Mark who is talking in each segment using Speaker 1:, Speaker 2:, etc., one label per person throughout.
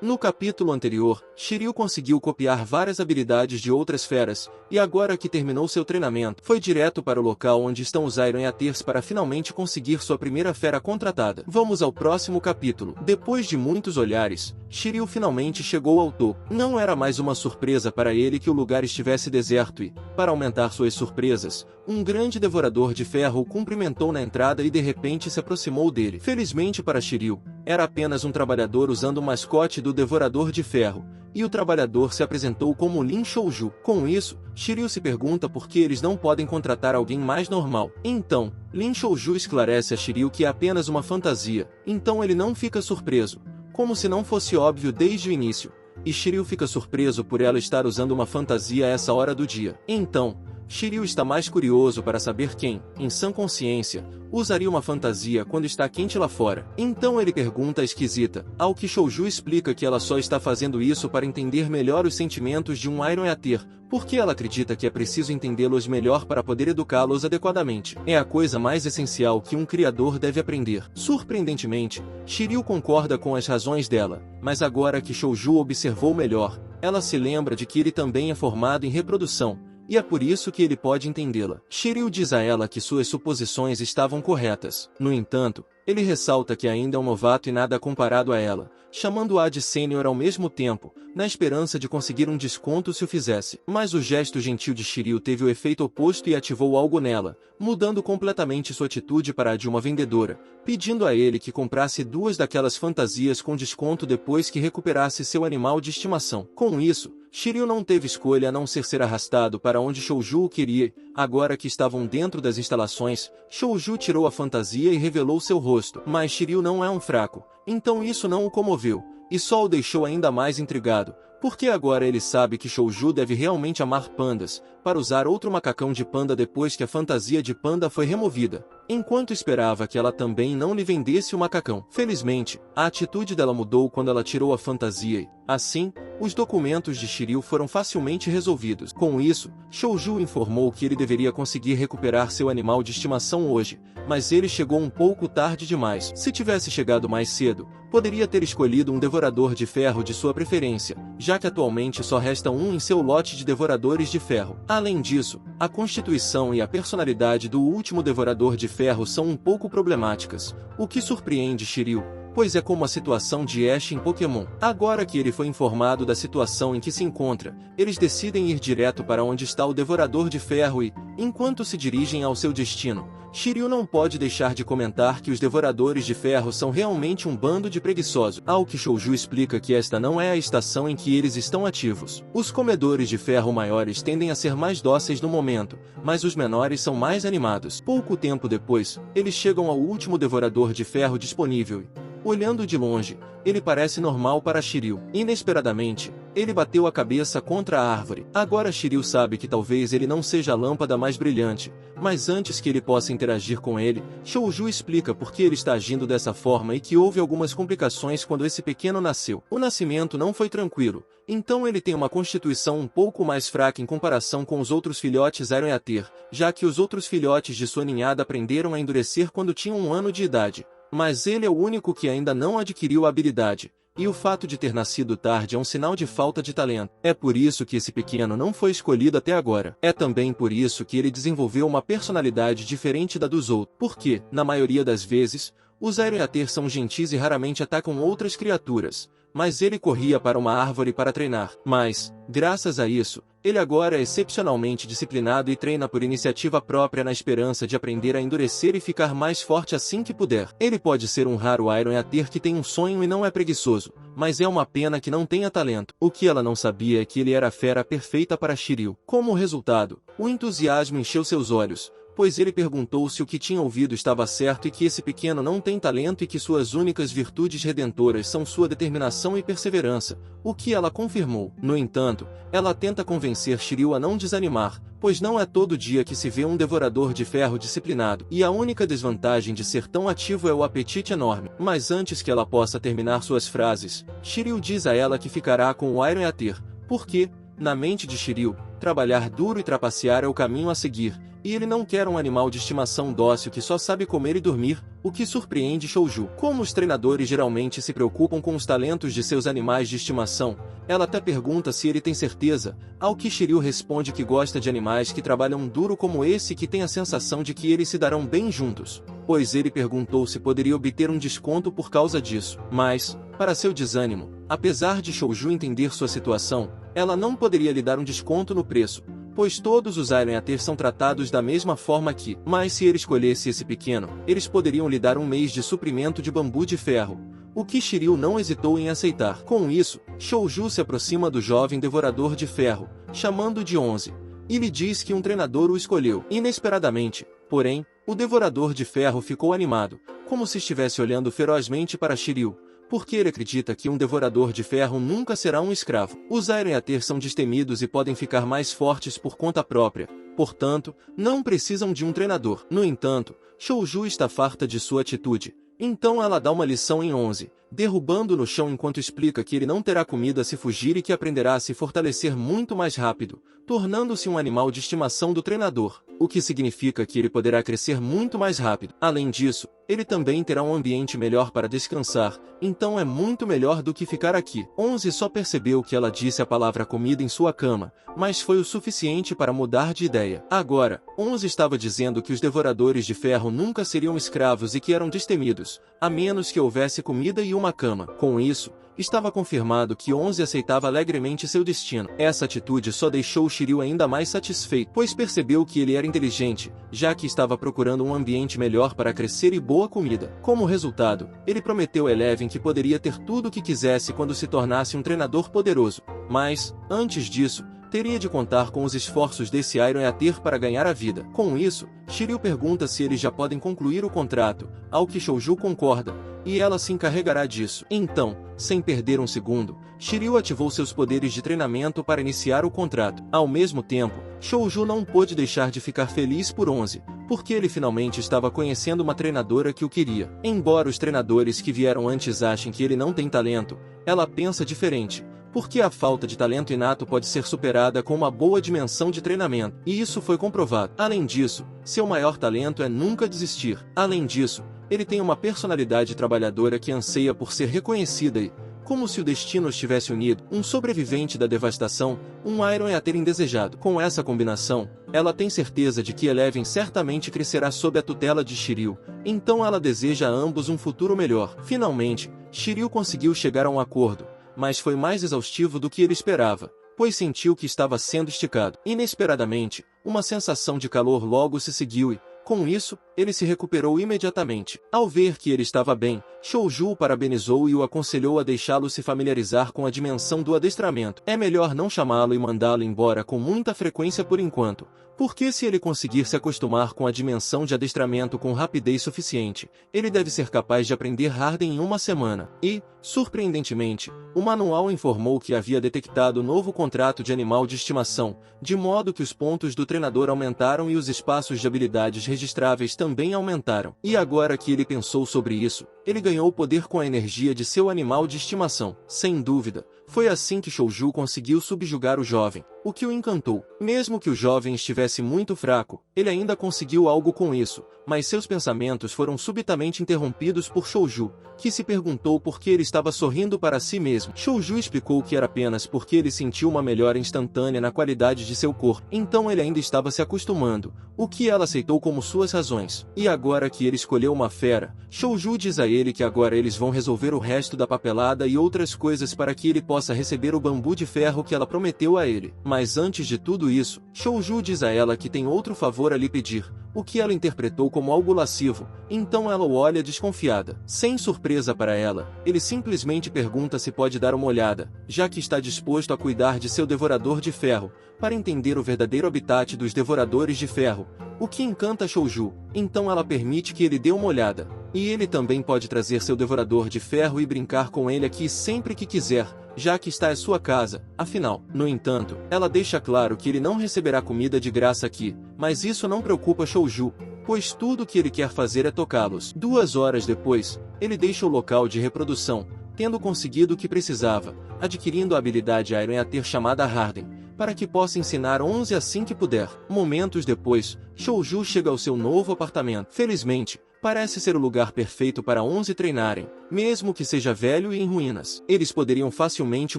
Speaker 1: No capítulo anterior, Shiryu conseguiu copiar várias habilidades de outras feras, e agora que terminou seu treinamento, foi direto para o local onde estão os Iron Eaters para finalmente conseguir sua primeira fera contratada. Vamos ao próximo capítulo. Depois de muitos olhares, Shiryu finalmente chegou ao topo. Não era mais uma surpresa para ele que o lugar estivesse deserto e, para aumentar suas surpresas, um grande devorador de ferro o cumprimentou na entrada e de repente se aproximou dele. Felizmente para Shiryu, era apenas um trabalhador usando o mascote do devorador de ferro, e o trabalhador se apresentou como Lin Shouju. Com isso, Shiryu se pergunta por que eles não podem contratar alguém mais normal. Então, Lin Shouju esclarece a Shiryu que é apenas uma fantasia, então ele não fica surpreso, como se não fosse óbvio desde o início, e Shiryu fica surpreso por ela estar usando uma fantasia a essa hora do dia. Então, Shiryu está mais curioso para saber quem, em sã consciência, usaria uma fantasia quando está quente lá fora. Então ele pergunta a esquisita, ao que Shouju explica que ela só está fazendo isso para entender melhor os sentimentos de um Iron Eater, porque ela acredita que é preciso entendê-los melhor para poder educá-los adequadamente. É a coisa mais essencial que um criador deve aprender. Surpreendentemente, Shiryu concorda com as razões dela, mas agora que Shouju observou melhor, ela se lembra de que ele também é formado em reprodução, e é por isso que ele pode entendê-la. Shiryu diz a ela que suas suposições estavam corretas. No entanto, ele ressalta que ainda é um novato e nada comparado a ela, chamando-a de sênior ao mesmo tempo, na esperança de conseguir um desconto se o fizesse. Mas o gesto gentil de Shiryu teve o efeito oposto e ativou algo nela, mudando completamente sua atitude para a de uma vendedora, pedindo a ele que comprasse 2 daquelas fantasias com desconto depois que recuperasse seu animal de estimação. Com isso, Shiryu não teve escolha a não ser arrastado para onde Shouju o queria. Agora que estavam dentro das instalações, Shouju tirou a fantasia e revelou seu rosto. Mas Shiryu não é um fraco, então isso não o comoveu, e só o deixou ainda mais intrigado, porque agora ele sabe que Shouju deve realmente amar pandas, para usar outro macacão de panda depois que a fantasia de panda foi removida, enquanto esperava que ela também não lhe vendesse o macacão. Felizmente, a atitude dela mudou quando ela tirou a fantasia e, assim, os documentos de Shiryu foram facilmente resolvidos. Com isso, Shouju informou que ele deveria conseguir recuperar seu animal de estimação hoje, mas ele chegou um pouco tarde demais. Se tivesse chegado mais cedo, poderia ter escolhido um devorador de ferro de sua preferência, já que atualmente só resta um em seu lote de devoradores de ferro. Além disso, a constituição e a personalidade do último devorador de ferro são um pouco problemáticas, o que surpreende Shiryu, pois é como a situação de Ash em Pokémon. Agora que ele foi informado da situação em que se encontra, eles decidem ir direto para onde está o Devorador de Ferro e, enquanto se dirigem ao seu destino, Shiryu não pode deixar de comentar que os Devoradores de Ferro são realmente um bando de preguiçosos, ao que Shouju explica que esta não é a estação em que eles estão ativos. Os Comedores de Ferro maiores tendem a ser mais dóceis no momento, mas os menores são mais animados. Pouco tempo depois, eles chegam ao último Devorador de Ferro disponível e, olhando de longe, ele parece normal para Shiryu. Inesperadamente, ele bateu a cabeça contra a árvore. Agora Shiryu sabe que talvez ele não seja a lâmpada mais brilhante, mas antes que ele possa interagir com ele, Shouju explica por que ele está agindo dessa forma e que houve algumas complicações quando esse pequeno nasceu. O nascimento não foi tranquilo, então ele tem uma constituição um pouco mais fraca em comparação com os outros filhotes Iron Eater, já que os outros filhotes de sua ninhada aprenderam a endurecer quando tinham 1 ano de idade. Mas ele é o único que ainda não adquiriu a habilidade, e o fato de ter nascido tarde é um sinal de falta de talento. É por isso que esse pequeno não foi escolhido até agora. É também por isso que ele desenvolveu uma personalidade diferente da dos outros, porque, na maioria das vezes, os Iron Eater são gentis e raramente atacam outras criaturas, mas ele corria para uma árvore para treinar. Mas, graças a isso, ele agora é excepcionalmente disciplinado e treina por iniciativa própria na esperança de aprender a endurecer e ficar mais forte assim que puder. Ele pode ser um raro Iron Eater que tem um sonho e não é preguiçoso, mas é uma pena que não tenha talento. O que ela não sabia é que ele era a fera perfeita para Shiryu. Como resultado, o entusiasmo encheu seus olhos, pois ele perguntou se o que tinha ouvido estava certo e que esse pequeno não tem talento e que suas únicas virtudes redentoras são sua determinação e perseverança, o que ela confirmou. No entanto, ela tenta convencer Shiryu a não desanimar, pois não é todo dia que se vê um devorador de ferro disciplinado, e a única desvantagem de ser tão ativo é o apetite enorme. Mas antes que ela possa terminar suas frases, Shiryu diz a ela que ficará com o Iron Eater, porque, na mente de Shiryu, trabalhar duro e trapacear é o caminho a seguir, e ele não quer um animal de estimação dócil que só sabe comer e dormir, o que surpreende Shouju. Como os treinadores geralmente se preocupam com os talentos de seus animais de estimação, ela até pergunta se ele tem certeza, ao que Shiryu responde que gosta de animais que trabalham duro como esse e que tem a sensação de que eles se darão bem juntos, pois ele perguntou se poderia obter um desconto por causa disso. Mas, para seu desânimo, apesar de Shouju entender sua situação, ela não poderia lhe dar um desconto no preço, pois todos os Iron Eaters são tratados da mesma forma que, mas se ele escolhesse esse pequeno, eles poderiam lhe dar um mês de suprimento de bambu de ferro, o que Shiryu não hesitou em aceitar. Com isso, Shouju se aproxima do jovem devorador de ferro, chamando de 11, e lhe diz que um treinador o escolheu. Inesperadamente, porém, o devorador de ferro ficou animado, como se estivesse olhando ferozmente para Shiryu, porque ele acredita que um devorador de ferro nunca será um escravo. Os Iron Eaters são destemidos e podem ficar mais fortes por conta própria, portanto, não precisam de um treinador. No entanto, Shouju está farta de sua atitude, então ela dá uma lição em 11, derrubando no chão enquanto explica que ele não terá comida se fugir e que aprenderá a se fortalecer muito mais rápido, tornando-se um animal de estimação do treinador, o que significa que ele poderá crescer muito mais rápido. Além disso, ele também terá um ambiente melhor para descansar, então é muito melhor do que ficar aqui. 11 só percebeu que ela disse a palavra comida em sua cama, mas foi o suficiente para mudar de ideia. Agora, 11 estava dizendo que os devoradores de ferro nunca seriam escravos e que eram destemidos, a menos que houvesse comida e uma cama. Com isso, estava confirmado que 11 aceitava alegremente seu destino. Essa atitude só deixou Shiryu ainda mais satisfeito, pois percebeu que ele era inteligente, já que estava procurando um ambiente melhor para crescer e boa comida. Como resultado, ele prometeu a Eleven que poderia ter tudo o que quisesse quando se tornasse um treinador poderoso. Mas, antes disso, teria de contar com os esforços desse Iron Eater para ganhar a vida. Com isso, Shiryu pergunta se eles já podem concluir o contrato, ao que Shouju concorda, e ela se encarregará disso. Então, sem perder um segundo, Shiryu ativou seus poderes de treinamento para iniciar o contrato. Ao mesmo tempo, Shouju não pôde deixar de ficar feliz por 11, porque ele finalmente estava conhecendo uma treinadora que o queria. Embora os treinadores que vieram antes achem que ele não tem talento, ela pensa diferente, porque a falta de talento inato pode ser superada com uma boa dimensão de treinamento, e isso foi comprovado. Além disso, seu maior talento é nunca desistir. Além disso, ele tem uma personalidade trabalhadora que anseia por ser reconhecida e, como se o destino estivesse unido, um sobrevivente da devastação, um Iron Eater indesejado. Com essa combinação, ela tem certeza de que Eleven certamente crescerá sob a tutela de Shiryu, então ela deseja a ambos um futuro melhor. Finalmente, Shiryu conseguiu chegar a um acordo, mas foi mais exaustivo do que ele esperava, pois sentiu que estava sendo esticado. Inesperadamente, uma sensação de calor logo se seguiu e, com isso, ele se recuperou imediatamente. Ao ver que ele estava bem, Shouju o parabenizou e o aconselhou a deixá-lo se familiarizar com a dimensão do adestramento. É melhor não chamá-lo e mandá-lo embora com muita frequência por enquanto, porque se ele conseguir se acostumar com a dimensão de adestramento com rapidez suficiente, ele deve ser capaz de aprender Harden em uma semana. E, surpreendentemente, o manual informou que havia detectado novo contrato de animal de estimação, de modo que os pontos do treinador aumentaram e os espaços de habilidades registráveis também aumentaram. E agora que ele pensou sobre isso, ele ganhou poder com a energia de seu animal de estimação. Sem dúvida, foi assim que Shouju conseguiu subjugar o jovem, o que o encantou. Mesmo que o jovem estivesse muito fraco, ele ainda conseguiu algo com isso, mas seus pensamentos foram subitamente interrompidos por Shouju, que se perguntou por que ele estava sorrindo para si mesmo. Shouju explicou que era apenas porque ele sentiu uma melhora instantânea na qualidade de seu corpo, então ele ainda estava se acostumando, o que ela aceitou como suas razões. E agora que ele escolheu uma fera, Shouju diz a ele que agora eles vão resolver o resto da papelada e outras coisas para que ele possa receber o bambu de ferro que ela prometeu a ele. Mas antes de tudo isso, Shouju diz a ela que tem outro favor a lhe pedir, o que ela interpretou como algo lascivo, então ela o olha desconfiada. Sem surpresa para ela, ele simplesmente pergunta se pode dar uma olhada, já que está disposto a cuidar de seu devorador de ferro, para entender o verdadeiro habitat dos devoradores de ferro, o que encanta Shouju, então ela permite que ele dê uma olhada. E ele também pode trazer seu devorador de ferro e brincar com ele aqui sempre que quiser, já que está em sua casa, afinal. No entanto, ela deixa claro que ele não receberá comida de graça aqui, mas isso não preocupa Shouju, pois tudo que ele quer fazer é tocá-los. 2 horas depois, ele deixa o local de reprodução, tendo conseguido o que precisava, adquirindo a habilidade Iron Eater chamada Harden, para que possa ensinar 11 assim que puder. Momentos depois, Shouju chega ao seu novo apartamento. Felizmente, parece ser o lugar perfeito para 11 treinarem, mesmo que seja velho e em ruínas. Eles poderiam facilmente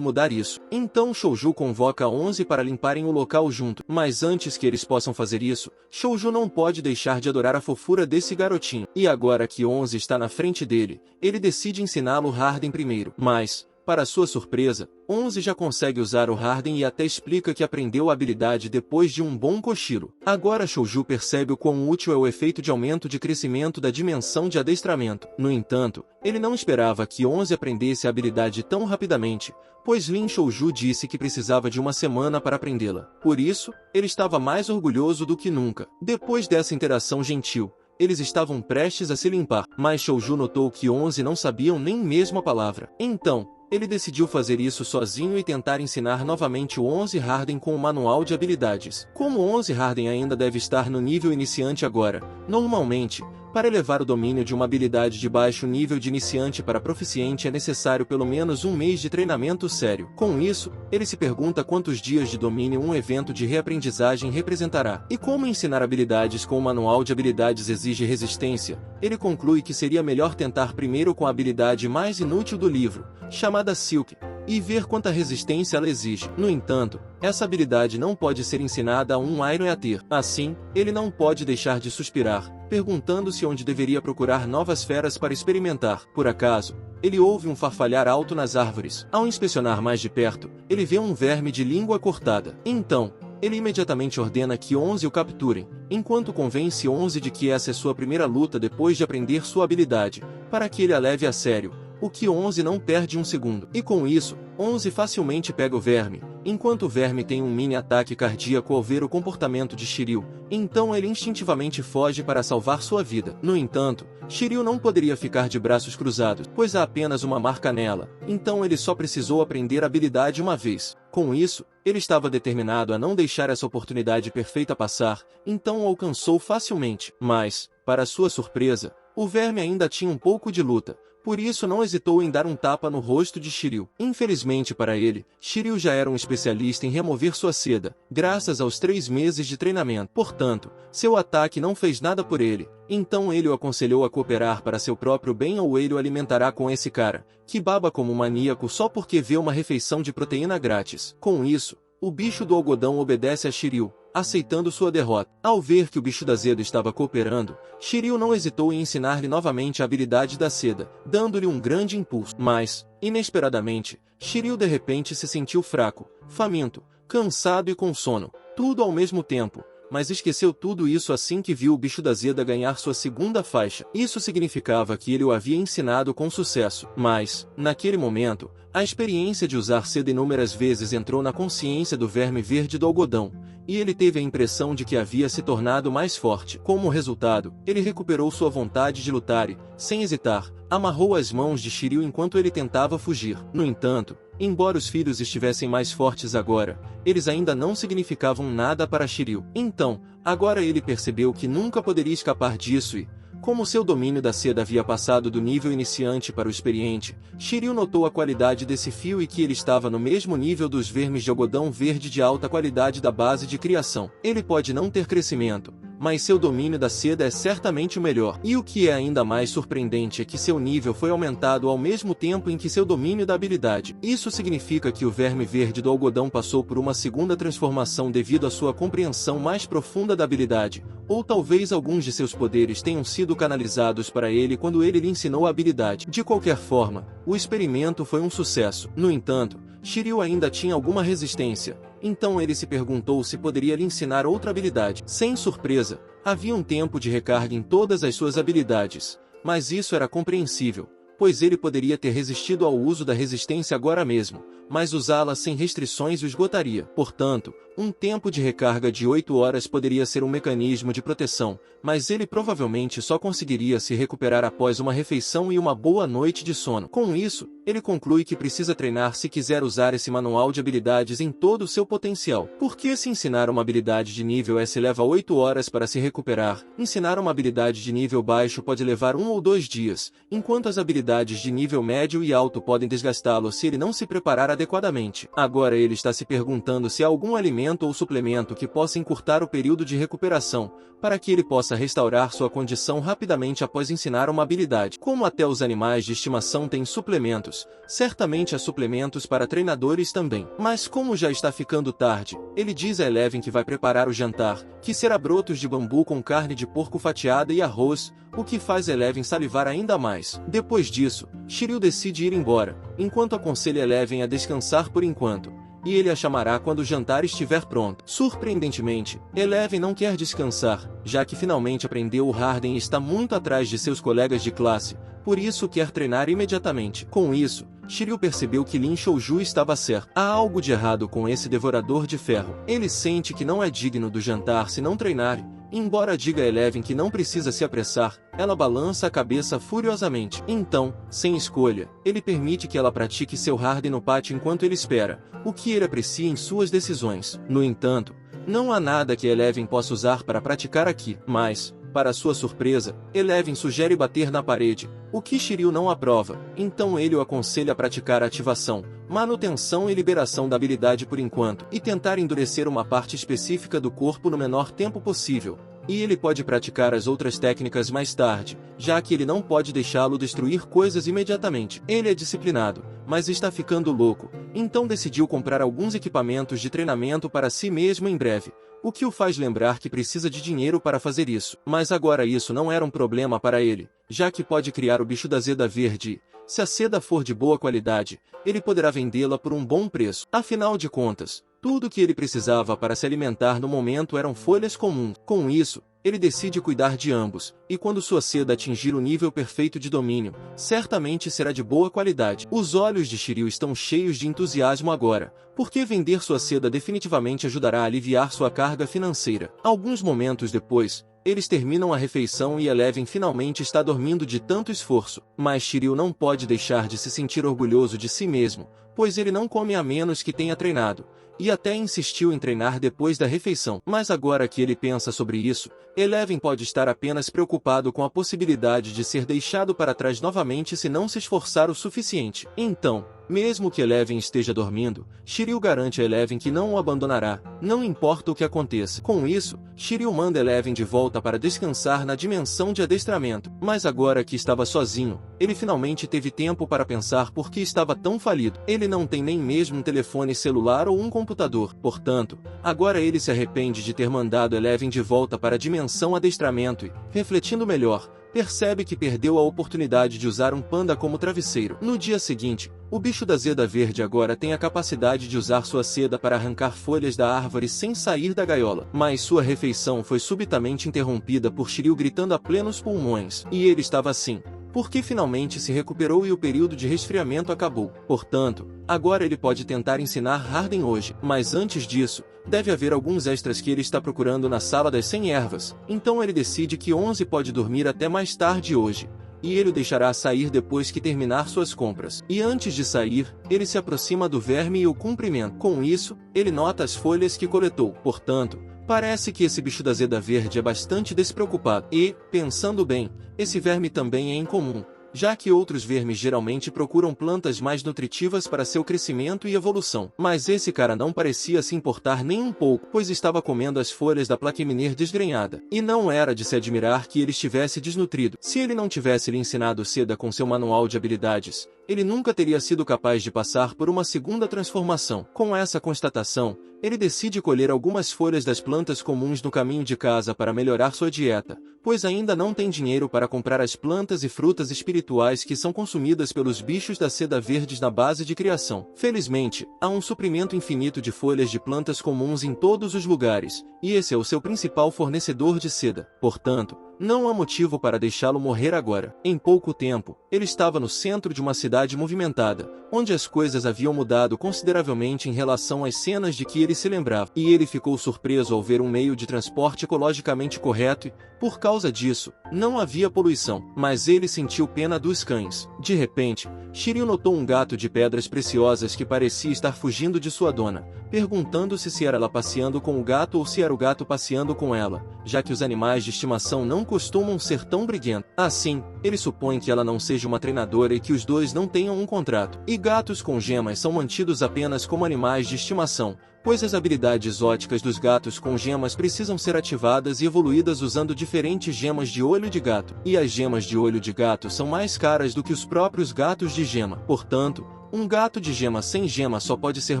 Speaker 1: mudar isso. Então Shouju convoca 11 para limparem o local junto. Mas antes que eles possam fazer isso, Shouju não pode deixar de adorar a fofura desse garotinho. E agora que 11 está na frente dele, ele decide ensiná-lo Harden primeiro. Mas, para sua surpresa, 11 já consegue usar o Harden e até explica que aprendeu a habilidade depois de um bom cochilo. Agora Shouju percebe o quão útil é o efeito de aumento de crescimento da dimensão de adestramento. No entanto, ele não esperava que 11 aprendesse a habilidade tão rapidamente, pois Lin Shouju disse que precisava de uma semana para aprendê-la. Por isso, ele estava mais orgulhoso do que nunca. Depois dessa interação gentil, eles estavam prestes a se limpar, mas Shouju notou que 11 não sabiam nem mesmo a palavra. Então, ele decidiu fazer isso sozinho e tentar ensinar novamente o 11 Harden com o manual de habilidades. Como o 11 Harden ainda deve estar no nível iniciante agora, normalmente, para elevar o domínio de uma habilidade de baixo nível de iniciante para proficiente é necessário pelo menos um mês de treinamento sério. Com isso, ele se pergunta quantos dias de domínio um evento de reaprendizagem representará. E como ensinar habilidades com o manual de habilidades exige resistência, ele conclui que seria melhor tentar primeiro com a habilidade mais inútil do livro, chamada Silk, e ver quanta resistência ela exige. No entanto, essa habilidade não pode ser ensinada a um Iron a ter. Assim, ele não pode deixar de suspirar, perguntando-se onde deveria procurar novas feras para experimentar. Por acaso, ele ouve um farfalhar alto nas árvores. Ao inspecionar mais de perto, ele vê um verme de língua cortada. Então, ele imediatamente ordena que 11 o capturem, enquanto convence 11 de que essa é sua primeira luta depois de aprender sua habilidade, para que ele a leve a sério, o que 11 não perde um segundo. E com isso, 11 facilmente pega o verme, enquanto o verme tem um mini ataque cardíaco ao ver o comportamento de Shiryu, então ele instintivamente foge para salvar sua vida. No entanto, Shiryu não poderia ficar de braços cruzados, pois há apenas uma marca nela, então ele só precisou aprender a habilidade uma vez. Com isso, ele estava determinado a não deixar essa oportunidade perfeita passar, então o alcançou facilmente. Mas, para sua surpresa, o verme ainda tinha um pouco de luta, por isso não hesitou em dar um tapa no rosto de Shiryu. Infelizmente para ele, Shiryu já era um especialista em remover sua seda, graças aos 3 meses de treinamento. Portanto, seu ataque não fez nada por ele, então ele o aconselhou a cooperar para seu próprio bem ou ele o alimentará com esse cara, que baba como um maníaco só porque vê uma refeição de proteína grátis. Com isso, o bicho do algodão obedece a Shiryu, aceitando sua derrota. Ao ver que o bicho da seda estava cooperando, Shiryu não hesitou em ensinar-lhe novamente a habilidade da seda, dando-lhe um grande impulso. Mas, inesperadamente, Shiryu de repente se sentiu fraco, faminto, cansado e com sono, tudo ao mesmo tempo. Mas esqueceu tudo isso assim que viu o bicho da seda ganhar sua segunda faixa. Isso significava que ele o havia ensinado com sucesso. Mas, naquele momento, a experiência de usar seda inúmeras vezes entrou na consciência do verme verde do algodão, e ele teve a impressão de que havia se tornado mais forte. Como resultado, ele recuperou sua vontade de lutar e, sem hesitar, amarrou as mãos de Shiryu enquanto ele tentava fugir. No entanto, embora os filhos estivessem mais fortes agora, eles ainda não significavam nada para Shiryu. Então, agora ele percebeu que nunca poderia escapar disso e, como seu domínio da seda havia passado do nível iniciante para o experiente, Shiryu notou a qualidade desse fio e que ele estava no mesmo nível dos vermes de algodão verde de alta qualidade da base de criação. Ele pode não ter crescimento, mas seu domínio da seda é certamente o melhor. E o que é ainda mais surpreendente é que seu nível foi aumentado ao mesmo tempo em que seu domínio da habilidade. Isso significa que o verme verde do algodão passou por uma segunda transformação devido à sua compreensão mais profunda da habilidade, ou talvez alguns de seus poderes tenham sido canalizados para ele quando ele lhe ensinou a habilidade. De qualquer forma, o experimento foi um sucesso. No entanto, Shiryu ainda tinha alguma resistência, então ele se perguntou se poderia lhe ensinar outra habilidade. Sem surpresa, havia um tempo de recarga em todas as suas habilidades, mas isso era compreensível, pois ele poderia ter resistido ao uso da resistência agora mesmo, mas usá-la sem restrições o esgotaria. Portanto, um tempo de recarga de 8 horas poderia ser um mecanismo de proteção, mas ele provavelmente só conseguiria se recuperar após uma refeição e uma boa noite de sono. Com isso, ele conclui que precisa treinar se quiser usar esse manual de habilidades em todo o seu potencial. Porque se ensinar uma habilidade de nível S leva 8 horas para se recuperar, ensinar uma habilidade de nível baixo pode levar 1 ou 2 dias, enquanto as habilidades habilidades de nível médio e alto podem desgastá-lo se ele não se preparar adequadamente. Agora ele está se perguntando se há algum alimento ou suplemento que possa encurtar o período de recuperação, para que ele possa restaurar sua condição rapidamente após ensinar uma habilidade. Como até os animais de estimação têm suplementos, certamente há suplementos para treinadores também. Mas como já está ficando tarde, ele diz a Eleven que vai preparar o jantar, que será brotos de bambu com carne de porco fatiada e arroz, o que faz Eleven salivar ainda mais. Depois disso, Shiryu decide ir embora, enquanto aconselha Eleven a descansar por enquanto, e ele a chamará quando o jantar estiver pronto. Surpreendentemente, Eleven não quer descansar, já que finalmente aprendeu o Harden e está muito atrás de seus colegas de classe, por isso quer treinar imediatamente. Com isso, Shiryu percebeu que Lin Shouju estava certo. Há algo de errado com esse devorador de ferro. Ele sente que não é digno do jantar se não treinar. Embora diga a Eleven que não precisa se apressar, ela balança a cabeça furiosamente. Então, sem escolha, ele permite que ela pratique seu Harden no pátio enquanto ele espera, o que ele aprecia em suas decisões. No entanto, não há nada que Eleven possa usar para praticar aqui, mas, para sua surpresa, Eleven sugere bater na parede, o que Shiryu não aprova, então ele o aconselha a praticar a ativação, manutenção e liberação da habilidade por enquanto, e tentar endurecer uma parte específica do corpo no menor tempo possível. E ele pode praticar as outras técnicas mais tarde, já que ele não pode deixá-lo destruir coisas imediatamente. Ele é disciplinado, mas está ficando louco, então decidiu comprar alguns equipamentos de treinamento para si mesmo em breve, o que o faz lembrar que precisa de dinheiro para fazer isso. Mas agora isso não era um problema para ele, já que pode criar o bicho da seda verde. Se a seda for de boa qualidade, ele poderá vendê-la por um bom preço. Afinal de contas, tudo que ele precisava para se alimentar no momento eram folhas comuns. Com isso, ele decide cuidar de ambos, e quando sua seda atingir o nível perfeito de domínio, certamente será de boa qualidade. Os olhos de Shiryu estão cheios de entusiasmo agora, porque vender sua seda definitivamente ajudará a aliviar sua carga financeira. Alguns momentos depois, eles terminam a refeição e Eleven finalmente está dormindo de tanto esforço. Mas Shiryu não pode deixar de se sentir orgulhoso de si mesmo, pois ele não come a menos que tenha treinado, e até insistiu em treinar depois da refeição. Mas agora que ele pensa sobre isso, Eleven pode estar apenas preocupado com a possibilidade de ser deixado para trás novamente se não se esforçar o suficiente. Então, mesmo que Eleven esteja dormindo, Shiryu garante a Eleven que não o abandonará, não importa o que aconteça. Com isso, Shiryu manda Eleven de volta para descansar na dimensão de adestramento. Mas agora que estava sozinho, ele finalmente teve tempo para pensar por que estava tão falido. Ele não tem nem mesmo um telefone celular ou um computador. Portanto, agora ele se arrepende de ter mandado Eleven de volta para a dimensão adestramento e, refletindo melhor, percebe que perdeu a oportunidade de usar um panda como travesseiro. No dia seguinte, o bicho da seda verde agora tem a capacidade de usar sua seda para arrancar folhas da árvore sem sair da gaiola. Mas sua refeição foi subitamente interrompida por Shiryu gritando a plenos pulmões. E ele estava assim, porque finalmente se recuperou e o período de resfriamento acabou. Portanto, agora ele pode tentar ensinar Harden hoje. Mas antes disso, deve haver alguns extras que ele está procurando na sala das 100 ervas. Então ele decide que 11 pode dormir até mais tarde hoje, e ele o deixará sair depois que terminar suas compras. E antes de sair, ele se aproxima do verme e o cumprimenta. Com isso, ele nota as folhas que coletou. Portanto, parece que esse bicho da seda verde é bastante despreocupado. E, pensando bem, esse verme também é incomum, já que outros vermes geralmente procuram plantas mais nutritivas para seu crescimento e evolução. Mas esse cara não parecia se importar nem um pouco, pois estava comendo as folhas da Plaqueminer desgrenhada. E não era de se admirar que ele estivesse desnutrido. Se ele não tivesse lhe ensinado seda com seu manual de habilidades, ele nunca teria sido capaz de passar por uma segunda transformação. Com essa constatação, ele decide colher algumas folhas das plantas comuns no caminho de casa para melhorar sua dieta, pois ainda não tem dinheiro para comprar as plantas e frutas espirituais que são consumidas pelos bichos da seda verdes na base de criação. Felizmente, há um suprimento infinito de folhas de plantas comuns em todos os lugares, e esse é o seu principal fornecedor de seda. Portanto, não há motivo para deixá-lo morrer agora. Em pouco tempo, ele estava no centro de uma cidade movimentada, onde as coisas haviam mudado consideravelmente em relação às cenas de que ele se lembrava. E ele ficou surpreso ao ver um meio de transporte ecologicamente correto e, por causa disso, não havia poluição. Mas ele sentiu pena dos cães. De repente, Shiryu notou um gato de pedras preciosas que parecia estar fugindo de sua dona, perguntando-se se era ela passeando com o gato ou se era o gato passeando com ela, já que os animais de estimação não não costumam ser tão briguentos. Assim, ele supõe que ela não seja uma treinadora e que os dois não tenham um contrato. E gatos com gemas são mantidos apenas como animais de estimação, pois as habilidades óticas dos gatos com gemas precisam ser ativadas e evoluídas usando diferentes gemas de olho de gato. E as gemas de olho de gato são mais caras do que os próprios gatos de gema. Portanto, um gato de gema sem gema só pode ser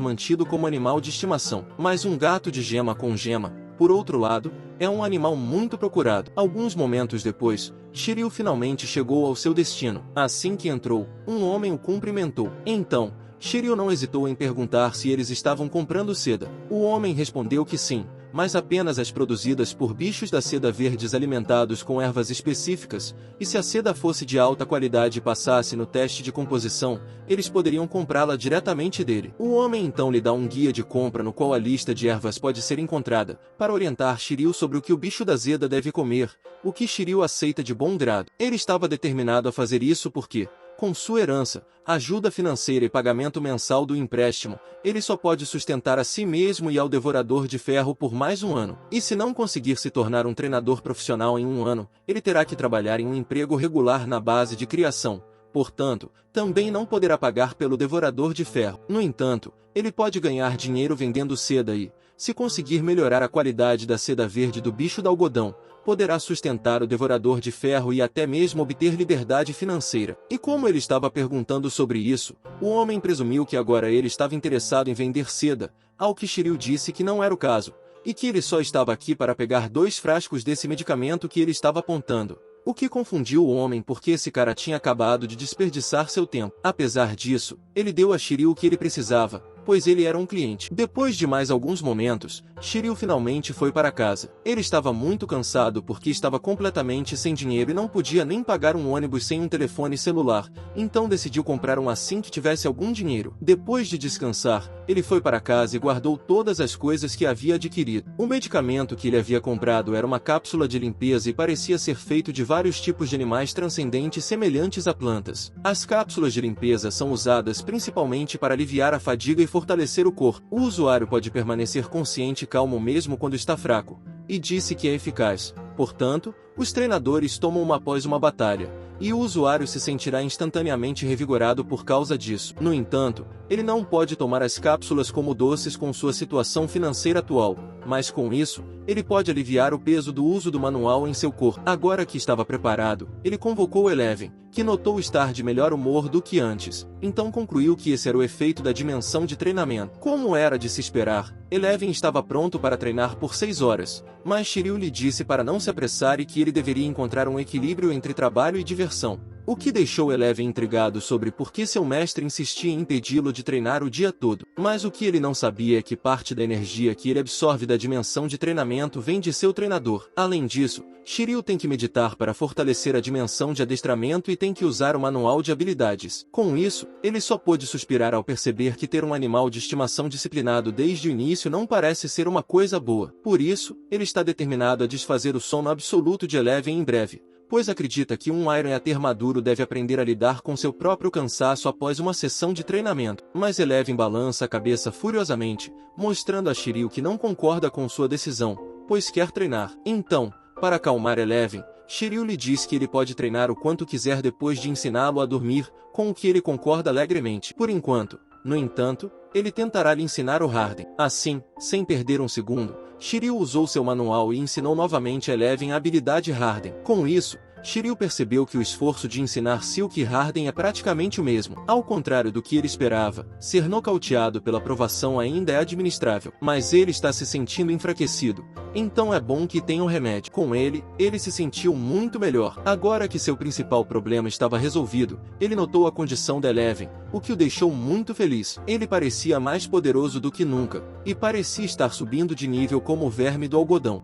Speaker 1: mantido como animal de estimação. Mas um gato de gema com gema, por outro lado, é um animal muito procurado. Alguns momentos depois, Shiryu finalmente chegou ao seu destino. Assim que entrou, um homem o cumprimentou. Então, Shiryu não hesitou em perguntar se eles estavam comprando seda. O homem respondeu que sim, mas apenas as produzidas por bichos da seda verdes alimentados com ervas específicas, e se a seda fosse de alta qualidade e passasse no teste de composição, eles poderiam comprá-la diretamente dele. O homem então lhe dá um guia de compra no qual a lista de ervas pode ser encontrada, para orientar Shiryu sobre o que o bicho da seda deve comer, o que Shiryu aceita de bom grado. Ele estava determinado a fazer isso porque, com sua herança, ajuda financeira e pagamento mensal do empréstimo, ele só pode sustentar a si mesmo e ao Devorador de Ferro por mais um ano. E se não conseguir se tornar um treinador profissional em um ano, ele terá que trabalhar em um emprego regular na base de criação. Portanto, também não poderá pagar pelo Devorador de Ferro. No entanto, ele pode ganhar dinheiro vendendo seda e, se conseguir melhorar a qualidade da seda verde do bicho de algodão, poderá sustentar o Devorador de Ferro e até mesmo obter liberdade financeira. E como ele estava perguntando sobre isso, o homem presumiu que agora ele estava interessado em vender seda, ao que Shiryu disse que não era o caso, e que ele só estava aqui para pegar 2 frascos desse medicamento que ele estava apontando. O que confundiu o homem porque esse cara tinha acabado de desperdiçar seu tempo. Apesar disso, ele deu a Shiryu o que ele precisava, pois ele era um cliente. Depois de mais alguns momentos, Shiryu finalmente foi para casa. Ele estava muito cansado porque estava completamente sem dinheiro e não podia nem pagar um ônibus sem um telefone celular, então decidiu comprar um assim que tivesse algum dinheiro. Depois de descansar, ele foi para casa e guardou todas as coisas que havia adquirido. O medicamento que ele havia comprado era uma cápsula de limpeza e parecia ser feito de vários tipos de animais transcendentes semelhantes a plantas. As cápsulas de limpeza são usadas principalmente para aliviar a fadiga e fortalecer o corpo. O usuário pode permanecer consciente e calmo mesmo quando está fraco, e disse que é eficaz. Portanto, os treinadores tomam uma após uma batalha, e o usuário se sentirá instantaneamente revigorado por causa disso. No entanto, ele não pode tomar as cápsulas como doces com sua situação financeira atual, mas com isso, ele pode aliviar o peso do uso do manual em seu corpo. Agora que estava preparado, ele convocou Eleven, que notou estar de melhor humor do que antes, então concluiu que esse era o efeito da dimensão de treinamento. Como era de se esperar, Eleven estava pronto para treinar por 6 horas, mas Shiryu lhe disse para não se apressar e que ele deveria encontrar um equilíbrio entre trabalho e diversão. O que deixou Eleven intrigado sobre por que seu mestre insistia em impedi-lo de treinar o dia todo. Mas o que ele não sabia é que parte da energia que ele absorve da dimensão de treinamento vem de seu treinador. Além disso, Shiryu tem que meditar para fortalecer a dimensão de adestramento e tem que usar o manual de habilidades. Com isso, ele só pôde suspirar ao perceber que ter um animal de estimação disciplinado desde o início não parece ser uma coisa boa. Por isso, ele está determinado a desfazer o sono absoluto de Eleven em breve, pois acredita que um Iron Eater maduro deve aprender a lidar com seu próprio cansaço após uma sessão de treinamento. Mas Eleven balança a cabeça furiosamente, mostrando a Shiryu que não concorda com sua decisão, pois quer treinar. Então, para acalmar Eleven, Shiryu lhe diz que ele pode treinar o quanto quiser depois de ensiná-lo a dormir, com o que ele concorda alegremente. Por enquanto, no entanto, ele tentará lhe ensinar o Harden. Assim, sem perder um segundo, Shiryu usou seu manual e ensinou novamente a Eleven a habilidade Harden. Com isso, Shiryu percebeu que o esforço de ensinar Silk e Harden é praticamente o mesmo. Ao contrário do que ele esperava, ser nocauteado pela provação ainda é administrável. Mas ele está se sentindo enfraquecido, então é bom que tenha um remédio. Com ele, ele se sentiu muito melhor. Agora que seu principal problema estava resolvido, ele notou a condição de Eleven, o que o deixou muito feliz. Ele parecia mais poderoso do que nunca, e parecia estar subindo de nível como o verme do algodão.